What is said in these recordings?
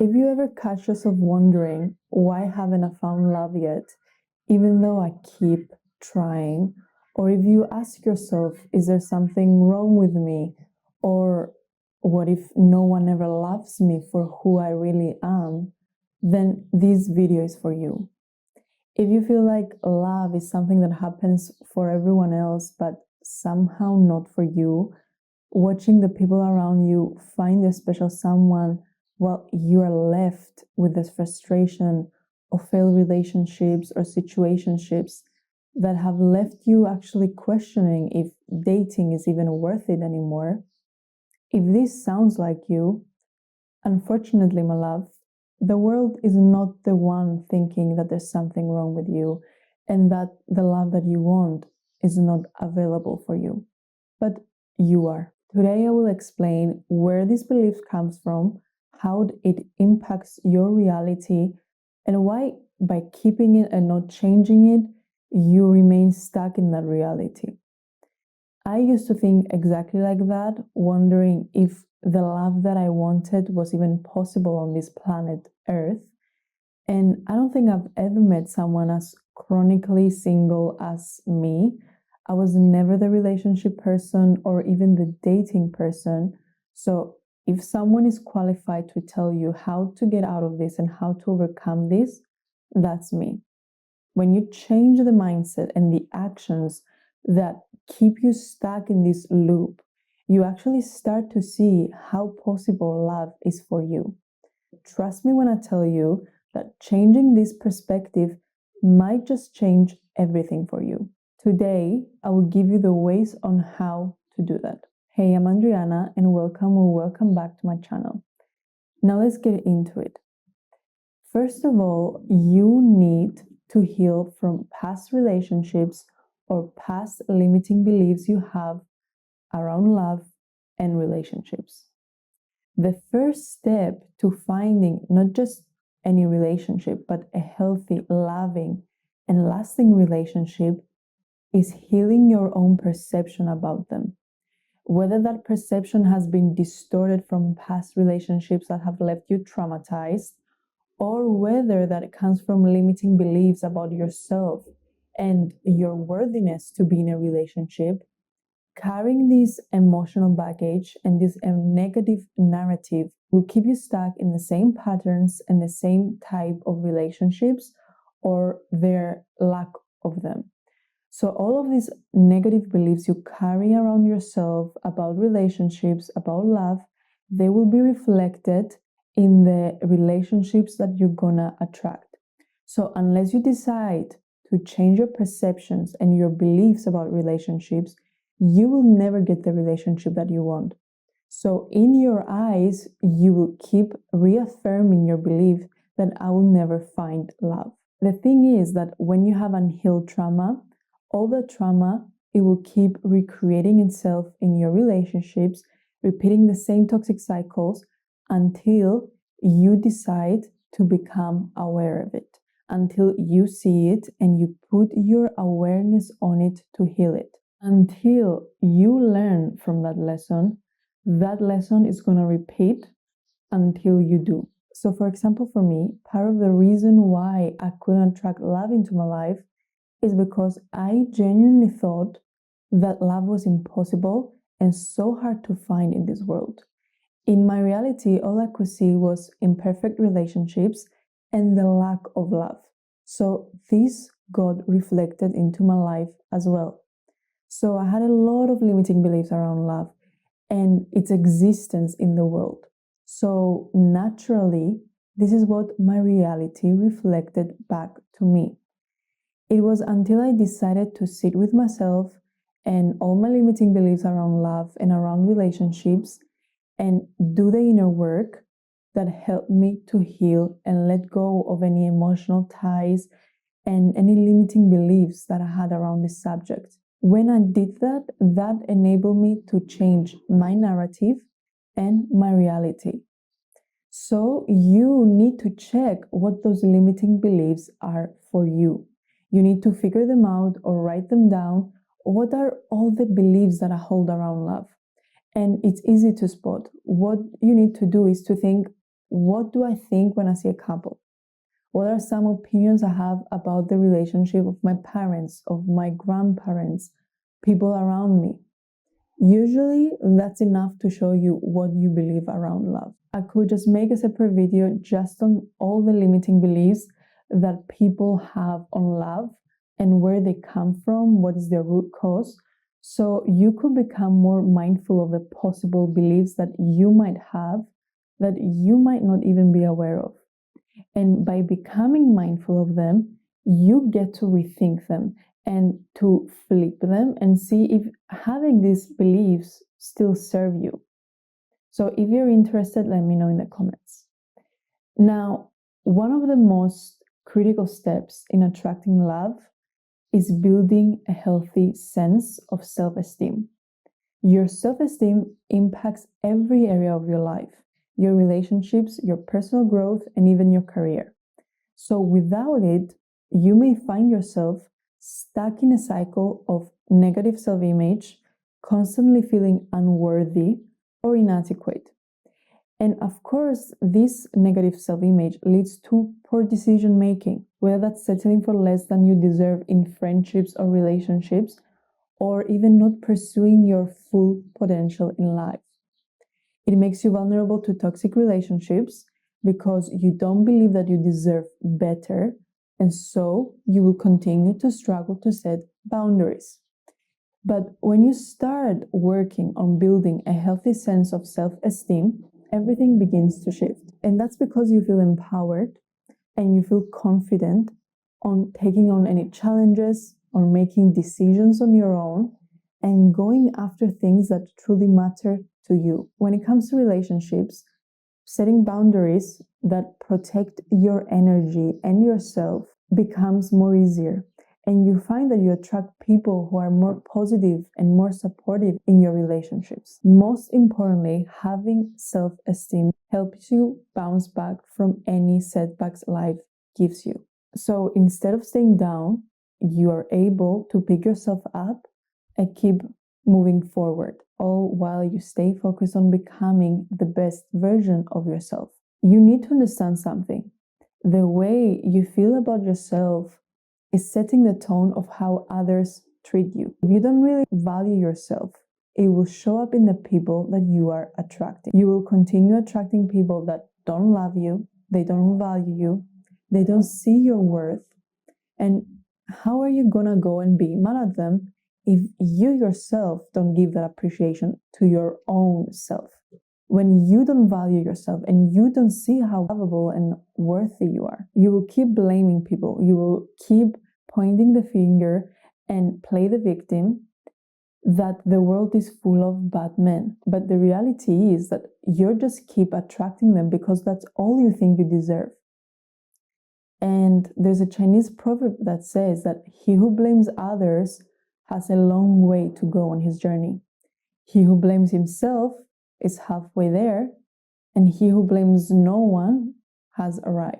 If you ever catch yourself wondering, why haven't I found love yet, even though I keep trying? Or if you ask yourself, is there something wrong with me? Or what if no one ever loves me for who I really am? Then this video is for you. If you feel like love is something that happens for everyone else, but somehow not for you, watching the people around you find a special someone while you are left with this frustration of failed relationships or situationships that have left you actually questioning if dating is even worth it anymore. If this sounds like you, unfortunately, my love, the world is not the one thinking that there's something wrong with you and that the love that you want is not available for you. But you are. Today, I will explain where this belief comes from, how it impacts your reality, and why, by keeping it and not changing it, you remain stuck in that reality. I used to think exactly like that, wondering if the love that I wanted was even possible on this planet Earth. And I don't think I've ever met someone as chronically single as me. I was never the relationship person or even the dating person. So if someone is qualified to tell you how to get out of this and how to overcome this, that's me. When you change the mindset and the actions that keep you stuck in this loop, you actually start to see how possible love is for you. Trust me when I tell you that changing this perspective might just change everything for you. Today, I will give you the ways on how to do that. Hey, I'm Andriana and welcome back to my channel. Now let's get into it. First of all, you need to heal from past relationships or past limiting beliefs you have around love and relationships. The first step to finding not just any relationship, but a healthy, loving, and lasting relationship is healing your own perception about them. Whether that perception has been distorted from past relationships that have left you traumatized, or whether that comes from limiting beliefs about yourself and your worthiness to be in a relationship, carrying this emotional baggage and this negative narrative will keep you stuck in the same patterns and the same type of relationships or their lack of them. So all of these negative beliefs you carry around yourself about relationships, about love, they will be reflected in the relationships that you're gonna attract. So unless you decide to change your perceptions and your beliefs about relationships, you will never get the relationship that you want. So in your eyes, you will keep reaffirming your belief that I will never find love. The thing is that when you have unhealed trauma, all the trauma, it will keep recreating itself in your relationships, repeating the same toxic cycles until you decide to become aware of it, until you see it and you put your awareness on it to heal it. Until you learn from that lesson is going to repeat until you do. So, for example, for me, part of the reason why I couldn't attract love into my life is because I genuinely thought that love was impossible and so hard to find in this world. In my reality, all I could see was imperfect relationships and the lack of love. So this got reflected into my life as well. So I had a lot of limiting beliefs around love and its existence in the world. So naturally, this is what my reality reflected back to me. It was until I decided to sit with myself and all my limiting beliefs around love and around relationships and do the inner work that helped me to heal and let go of any emotional ties and any limiting beliefs that I had around this subject. When I did that, that enabled me to change my narrative and my reality. So you need to check what those limiting beliefs are for you. You need to figure them out or write them down. What are all the beliefs that I hold around love? And it's easy to spot. What you need to do is to think, what do I think when I see a couple? What are some opinions I have about the relationship of my parents, of my grandparents, people around me? Usually, that's enough to show you what you believe around love. I could just make a separate video just on all the limiting beliefs that people have on love and where they come from, what is their root cause. So you could become more mindful of the possible beliefs that you might have that you might not even be aware of. And by becoming mindful of them, you get to rethink them and to flip them and see if having these beliefs still serve you. So if you're interested, let me know in the comments. Now, one of the most critical steps in attracting love is building a healthy sense of self-esteem. Your self-esteem impacts every area of your life, your relationships, your personal growth, and even your career. So without it, you may find yourself stuck in a cycle of negative self-image, constantly feeling unworthy or inadequate. And of course, this negative self-image leads to poor decision making, whether that's settling for less than you deserve in friendships or relationships, or even not pursuing your full potential in life. It makes you vulnerable to toxic relationships because you don't believe that you deserve better, and so you will continue to struggle to set boundaries. But when you start working on building a healthy sense of self-esteem, everything begins to shift. And that's because you feel empowered and you feel confident on taking on any challenges, on making decisions on your own, and going after things that truly matter to you. When it comes to relationships, setting boundaries that protect your energy and yourself becomes more easier. And you find that you attract people who are more positive and more supportive in your relationships. Most importantly, having self-esteem helps you bounce back from any setbacks life gives you. So instead of staying down, you are able to pick yourself up and keep moving forward, all while you stay focused on becoming the best version of yourself. You need to understand something. The way you feel about yourself is setting the tone of how others treat you. If you don't really value yourself, it will show up in the people that you are attracting. You will continue attracting people that don't love you, they don't value you, they don't see your worth. And how are you gonna go and be mad at them if you yourself don't give that appreciation to your own self? When you don't value yourself and you don't see how lovable and worthy you are, you will keep blaming people. You will keep pointing the finger and play the victim that the world is full of bad men. But the reality is that you're just keep attracting them because that's all you think you deserve. And there's a Chinese proverb that says that he who blames others has a long way to go on his journey. He who blames himself is halfway there, and he who blames no one has arrived.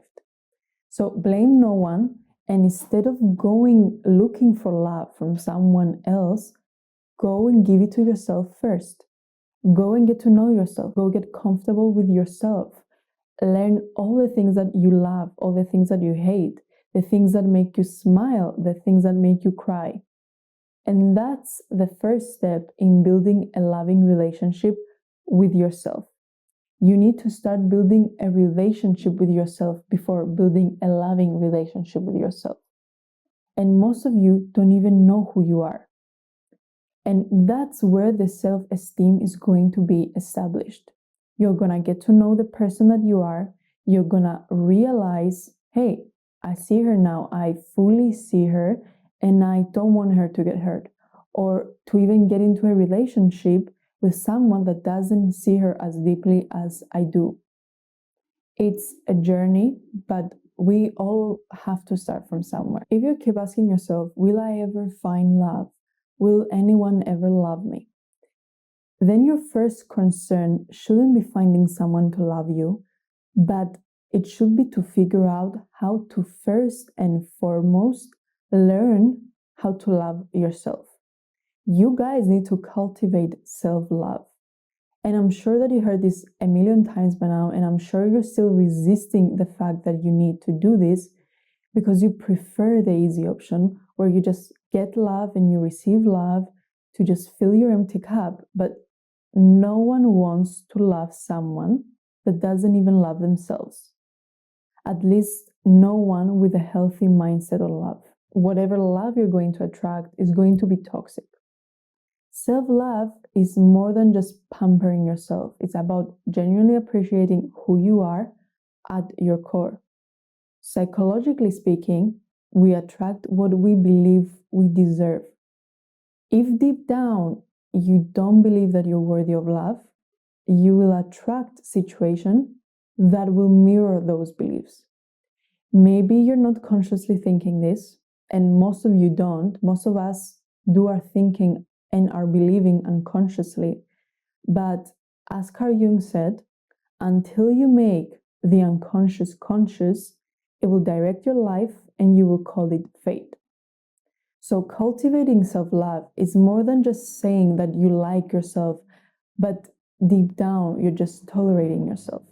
So blame no one, and instead of going looking for love from someone else, go and give it to yourself first. Go and get to know yourself. Go get comfortable with yourself. Learn all the things that you love, all the things that you hate, the things that make you smile, the things that make you cry. And that's the first step in building a loving relationship with yourself. You need to start building a relationship with yourself before building a loving relationship with yourself. And most of you don't even know who you are. And that's where the self-esteem is going to be established. You're going to get to know the person that you are. You're going to realize, hey, I see her now. I fully see her and I don't want her to get hurt. Or to even get into a relationship with someone that doesn't see her as deeply as I do. It's a journey, but we all have to start from somewhere. If you keep asking yourself, will I ever find love? Will anyone ever love me? Then your first concern shouldn't be finding someone to love you, but it should be to figure out how to first and foremost learn how to love yourself. You guys need to cultivate self-love. And I'm sure that you heard this a million times by now, and I'm sure you're still resisting the fact that you need to do this because you prefer the easy option where you just get love and you receive love to just fill your empty cup. But no one wants to love someone that doesn't even love themselves. At least no one with a healthy mindset of love. Whatever love you're going to attract is going to be toxic. Self-love is more than just pampering yourself. It's about genuinely appreciating who you are at your core. Psychologically speaking, we attract what we believe we deserve. If deep down you don't believe that you're worthy of love, you will attract situations that will mirror those beliefs. Maybe you're not consciously thinking this, and most of you don't. Most of us do our thinking and are believing unconsciously. But as Carl Jung said, until you make the unconscious conscious, it will direct your life and you will call it fate. So cultivating self-love is more than just saying that you like yourself, but deep down you're just tolerating yourself.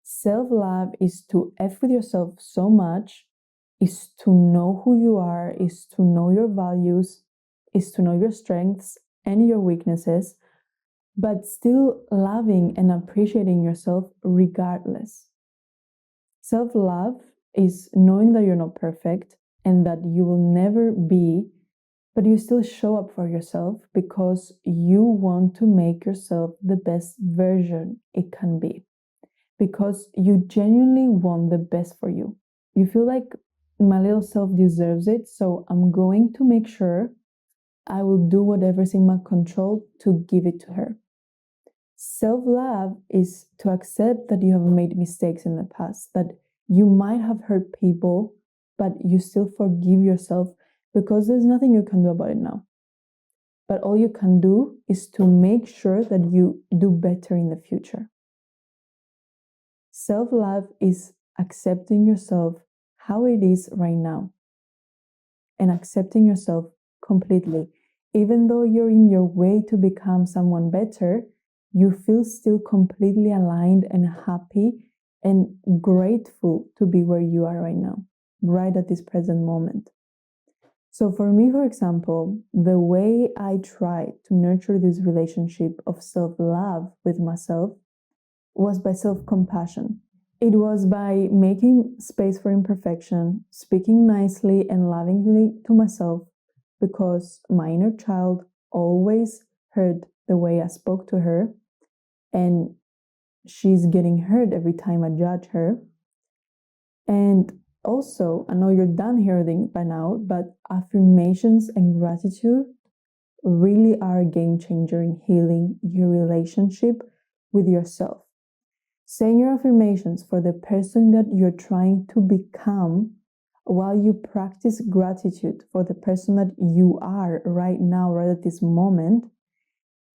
Self-love is to F with yourself so much, is to know who you are, is to know your values, is to know your strengths and your weaknesses, but still loving and appreciating yourself regardless. Self-love is knowing that you're not perfect and that you will never be, but you still show up for yourself because you want to make yourself the best version it can be. Because you genuinely want the best for you. You feel like my little self deserves it, so I'm going to make sure I will do whatever's in my control to give it to her. Self-love is to accept that you have made mistakes in the past, that you might have hurt people, but you still forgive yourself because there's nothing you can do about it now. But all you can do is to make sure that you do better in the future. Self-love is accepting yourself how it is right now and accepting yourself completely. Even though you're in your way to become someone better, you feel still completely aligned and happy and grateful to be where you are right now, right at this present moment. So for me, for example, the way I try to nurture this relationship of self-love with myself was by self-compassion. It was by making space for imperfection, speaking nicely and lovingly to myself, because my inner child always heard the way I spoke to her, and she's getting hurt every time I judge her. And also, I know you're done hearing by now, but affirmations and gratitude really are a game changer in healing your relationship with yourself. Saying your affirmations for the person that you're trying to become while you practice gratitude for the person that you are right now, right at this moment,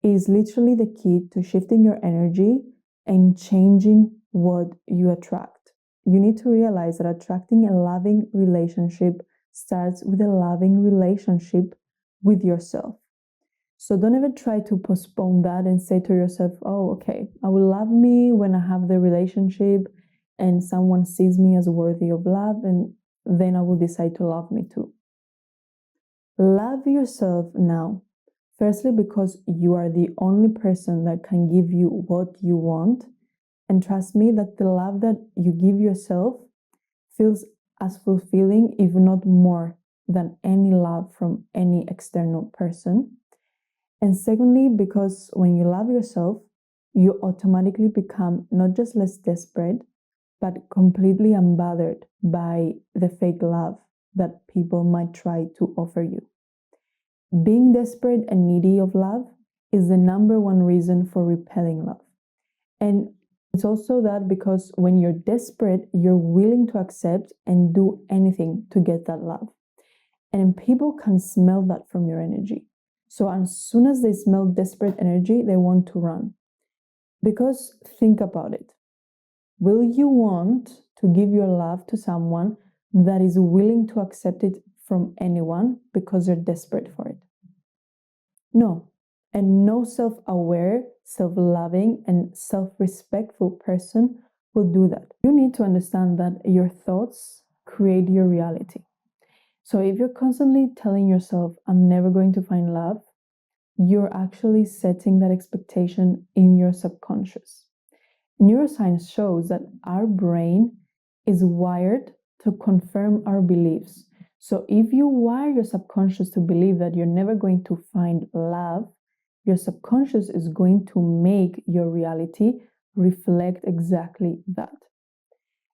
is literally the key to shifting your energy and changing what you attract. You need to realize that attracting a loving relationship starts with a loving relationship with yourself. So don't ever try to postpone that and say to yourself, oh, okay, I will love me when I have the relationship and someone sees me as worthy of love, and then I will decide to love me too. Love yourself now. Firstly, because you are the only person that can give you what you want. And trust me that the love that you give yourself feels as fulfilling, if not more, than any love from any external person. And secondly, because when you love yourself, you automatically become not just less desperate, but completely unbothered by the fake love that people might try to offer you. Being desperate and needy of love is the number one reason for repelling love. And it's also that because when you're desperate, you're willing to accept and do anything to get that love. And people can smell that from your energy. So as soon as they smell desperate energy, they want to run. Because think about it. Will you want to give your love to someone that is willing to accept it from anyone because you're desperate for it? No. And no self aware, self loving, and self respectful person will do that. You need to understand that your thoughts create your reality. So if you're constantly telling yourself, I'm never going to find love, you're actually setting that expectation in your subconscious. Neuroscience shows that our brain is wired to confirm our beliefs. So if you wire your subconscious to believe that you're never going to find love, your subconscious is going to make your reality reflect exactly that.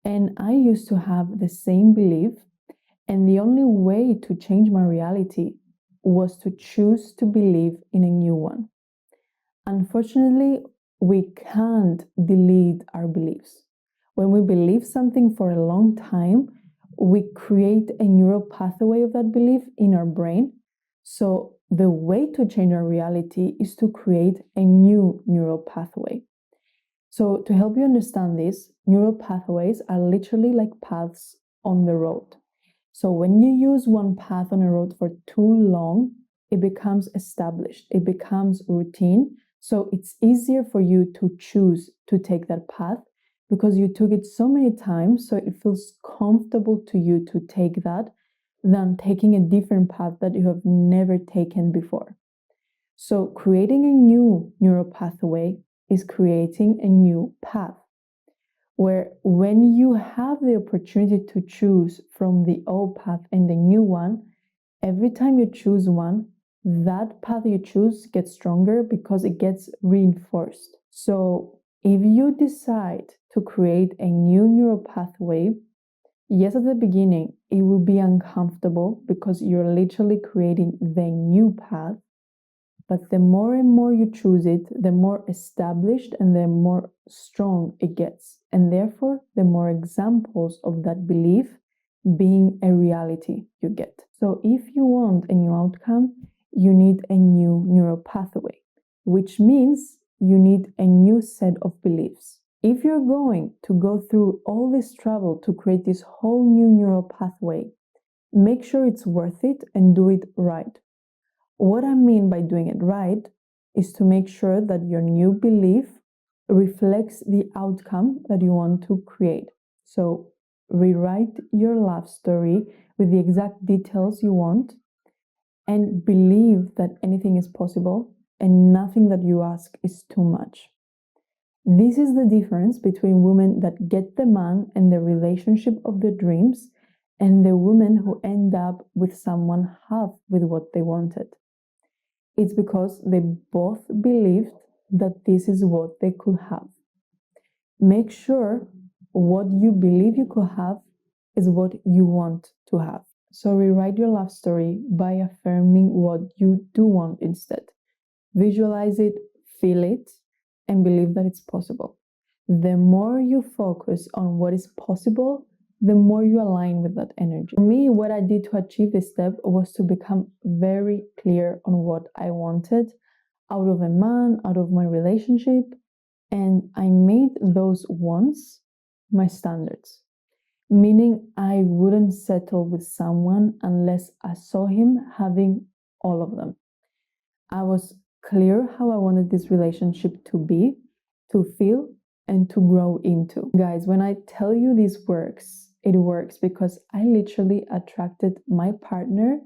And I used to have the same belief, and the only way to change my reality was to choose to believe in a new one. Unfortunately, we can't delete our beliefs. When we believe something for a long time, we create a neural pathway of that belief in our brain. So, the way to change our reality is to create a new neural pathway. So, to help you understand this, neural pathways are literally like paths on the road. So, when you use one path on a road for too long, it becomes established, it becomes routine. So, it's easier for you to choose to take that path because you took it so many times. So, it feels comfortable to you to take that than taking a different path that you have never taken before. So, creating a new neural pathway is creating a new path where when you have the opportunity to choose from the old path and the new one, every time you choose one, that path you choose gets stronger because it gets reinforced. So if you decide to create a new neural pathway, yes, at the beginning, it will be uncomfortable because you're literally creating the new path. But the more and more you choose it, the more established and the more strong it gets. And therefore, the more examples of that belief being a reality you get. So if you want a new outcome, you need a new neural pathway, which means you need a new set of beliefs. If you're going to go through all this trouble to create this whole new neural pathway, make sure it's worth it and do it right. What I mean by doing it right is to make sure that your new belief reflects the outcome that you want to create. So, rewrite your love story with the exact details you want and believe that anything is possible and nothing that you ask is too much. This is the difference between women that get the man and the relationship of their dreams and the women who end up with someone half with what they wanted. It's because they both believed that this is what they could have. Make sure what you believe you could have is what you want to have. So rewrite your love story by affirming what you do want instead. Visualize it, feel it, and believe that it's possible. The more you focus on what is possible, the more you align with that energy. For me, what I did to achieve this step was to become very clear on what I wanted out of a man, out of my relationship, and I made those wants my standards. Meaning, I wouldn't settle with someone unless I saw him having all of them. I was clear how I wanted this relationship to be, to feel, and to grow into. Guys, when I tell you this works, it works because I literally attracted my partner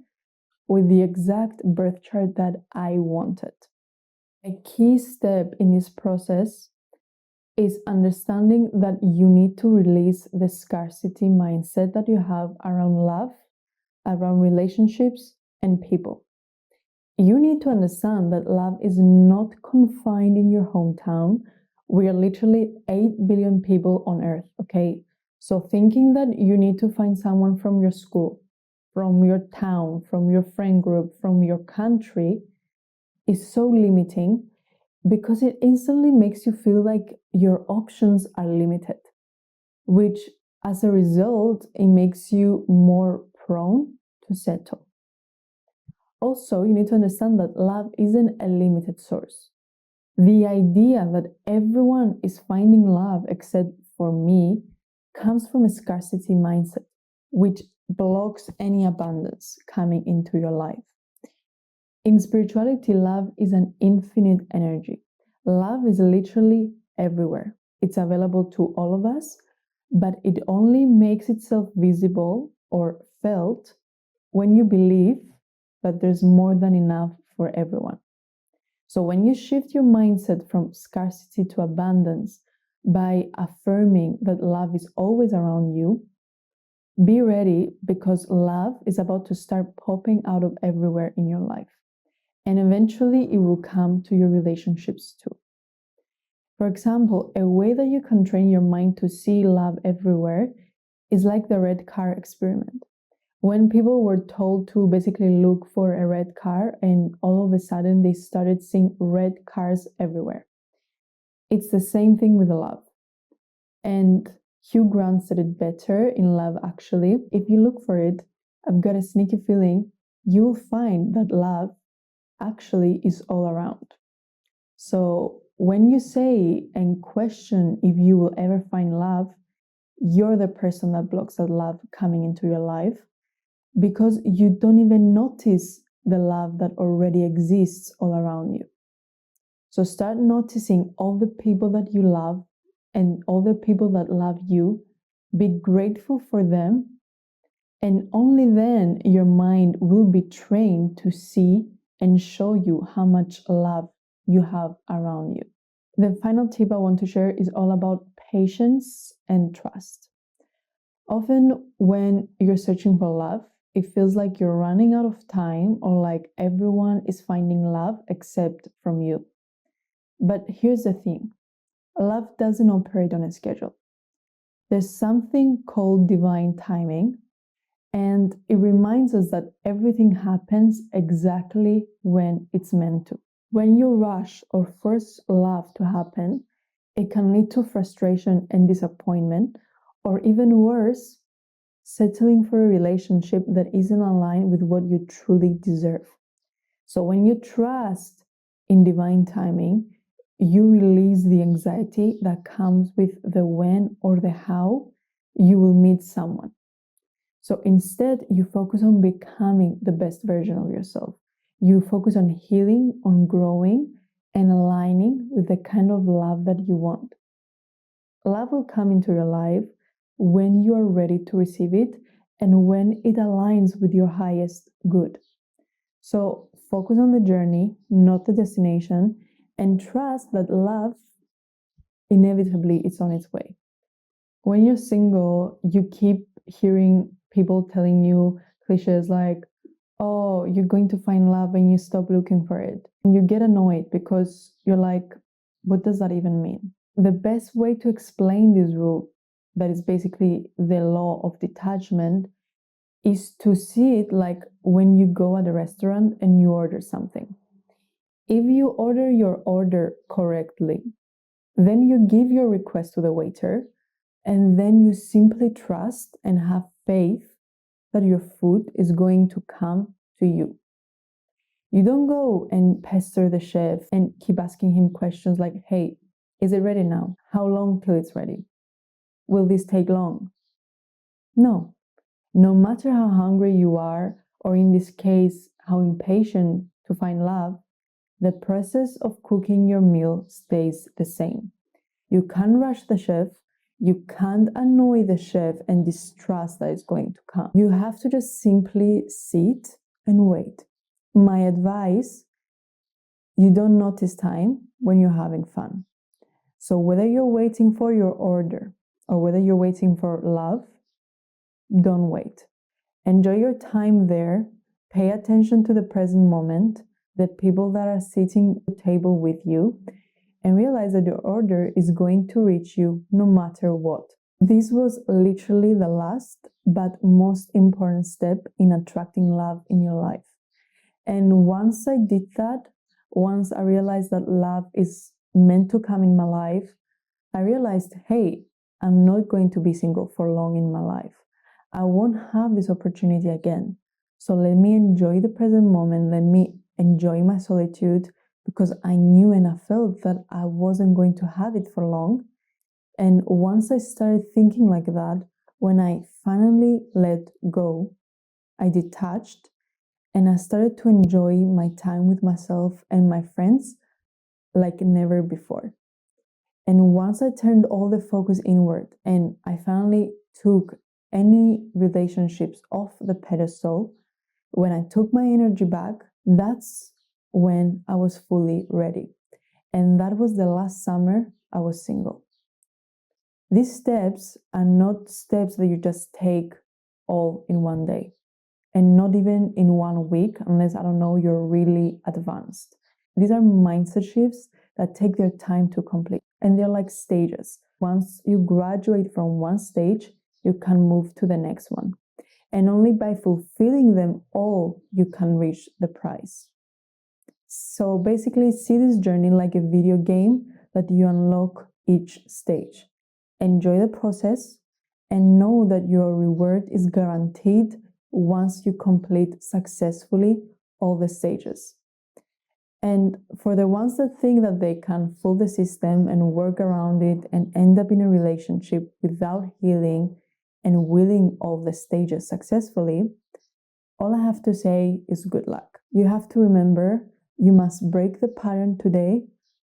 with the exact birth chart that I wanted. A key step in this process is understanding that you need to release the scarcity mindset that you have around love, around relationships, and people. You need to understand that love is not confined in your hometown. We are literally 8 billion people on earth, okay? So thinking that you need to find someone from your school, from your town, from your friend group, from your country is so limiting because it instantly makes you feel like your options are limited, which as a result, it makes you more prone to settle. Also, you need to understand that love isn't a limited source. The idea that everyone is finding love except for me comes from a scarcity mindset, which blocks any abundance coming into your life. In spirituality, love is an infinite energy. Love is literally everywhere. It's available to all of us, but it only makes itself visible or felt when you believe that there's more than enough for everyone. So when you shift your mindset from scarcity to abundance by affirming that love is always around you, be ready because love is about to start popping out of everywhere in your life. And eventually it will come to your relationships too. For example, a way that you can train your mind to see love everywhere is like the red car experiment. When people were told to basically look for a red car, and all of a sudden they started seeing red cars everywhere. It's the same thing with love. And Hugh Grant said it better in Love Actually. If you look for it, I've got a sneaky feeling you'll find that love actually is all around. So when you say and question if you will ever find love, you're the person that blocks that love coming into your life because you don't even notice the love that already exists all around you. So start noticing all the people that you love and all the people that love you. Be grateful for them. And only then your mind will be trained to see and show you how much love you have around you. The final tip I want to share is all about patience and trust. Often, when you're searching for love, it feels like you're running out of time or like everyone is finding love except from you. But here's the thing, love doesn't operate on a schedule. There's something called divine timing, and it reminds us that everything happens exactly when it's meant to. When you rush or force love to happen, it can lead to frustration and disappointment, or even worse, settling for a relationship that isn't aligned with what you truly deserve. So when you trust in divine timing, you release the anxiety that comes with the when or the how you will meet someone. So instead, you focus on becoming the best version of yourself. You focus on healing, on growing, and aligning with the kind of love that you want. Love will come into your life when you are ready to receive it and when it aligns with your highest good. So focus on the journey, not the destination, and trust that love inevitably is on its way. When you're single, you keep hearing people telling you cliches like, oh, you're going to find love and you stop looking for it. And you get annoyed because you're like, what does that even mean? The best way to explain this rule, that is basically the law of detachment, is to see it like when you go at a restaurant and you order something. If you order your order correctly, then you give your request to the waiter, and then you simply trust and have faith that your food is going to come to you. You don't go and pester the chef and keep asking him questions like, hey, is it ready now? How long till it's ready? Will this take long? No. No matter how hungry you are, or in this case, how impatient to find love, the process of cooking your meal stays the same. You can't rush the chef. You can't annoy the chef and distrust that it's going to come. You have to just simply sit and wait. My advice, you don't notice time when you're having fun. So whether you're waiting for your order or whether you're waiting for love, don't wait. Enjoy your time there. Pay attention to the present moment, the people that are sitting at the table with you, and realize that your order is going to reach you no matter what. This was literally the last but most important step in attracting love in your life. And once I did that, once I realized that love is meant to come in my life, I realized, hey, I'm not going to be single for long in my life. I won't have this opportunity again. So let me enjoy the present moment. Let me enjoy my solitude because I knew and I felt that I wasn't going to have it for long. And once I started thinking like that, when I finally let go, I detached, And I started to enjoy my time with myself and my friends like never before. And once I turned all the focus inward and I finally took any relationships off the pedestal, when I took my energy back, that's when I was fully ready. And that was the last summer I was single. These steps are not steps that you just take all in one day, and not even in 1 week, unless, I don't know, you're really advanced. These are mindset shifts that take their time to complete, and they're like stages. Once you graduate from one stage, you can move to the next one. And only by fulfilling them all, you can reach the prize. So basically, see this journey like a video game that you unlock each stage. Enjoy the process and know that your reward is guaranteed once you complete successfully all the stages. And for the ones that think that they can fool the system and work around it and end up in a relationship without healing and willing all the stages successfully, all I have to say is good luck. You have to remember you must break the pattern today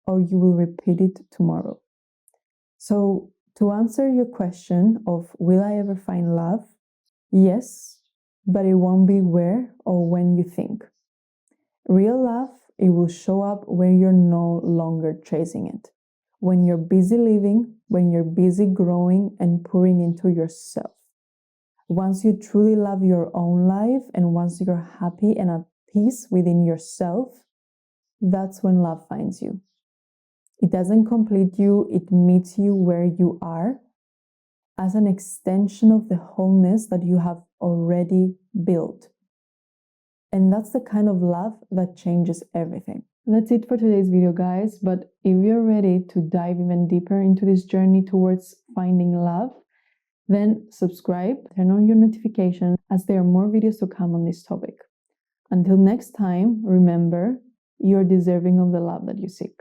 or you will repeat it tomorrow. So, to answer your question of will I ever find love? Yes, but it won't be where or when you think. Real love, it will show up when you're no longer chasing it. When you're busy living, when you're busy growing and pouring into yourself. Once you truly love your own life and once you're happy and at peace within yourself, that's when love finds you. It doesn't complete you, it meets you where you are as an extension of the wholeness that you have already built. And that's the kind of love that changes everything. That's it for today's video, guys. But if you're ready to dive even deeper into this journey towards finding love, then subscribe, turn on your notifications as there are more videos to come on this topic. Until next time, remember, you're deserving of the love that you seek.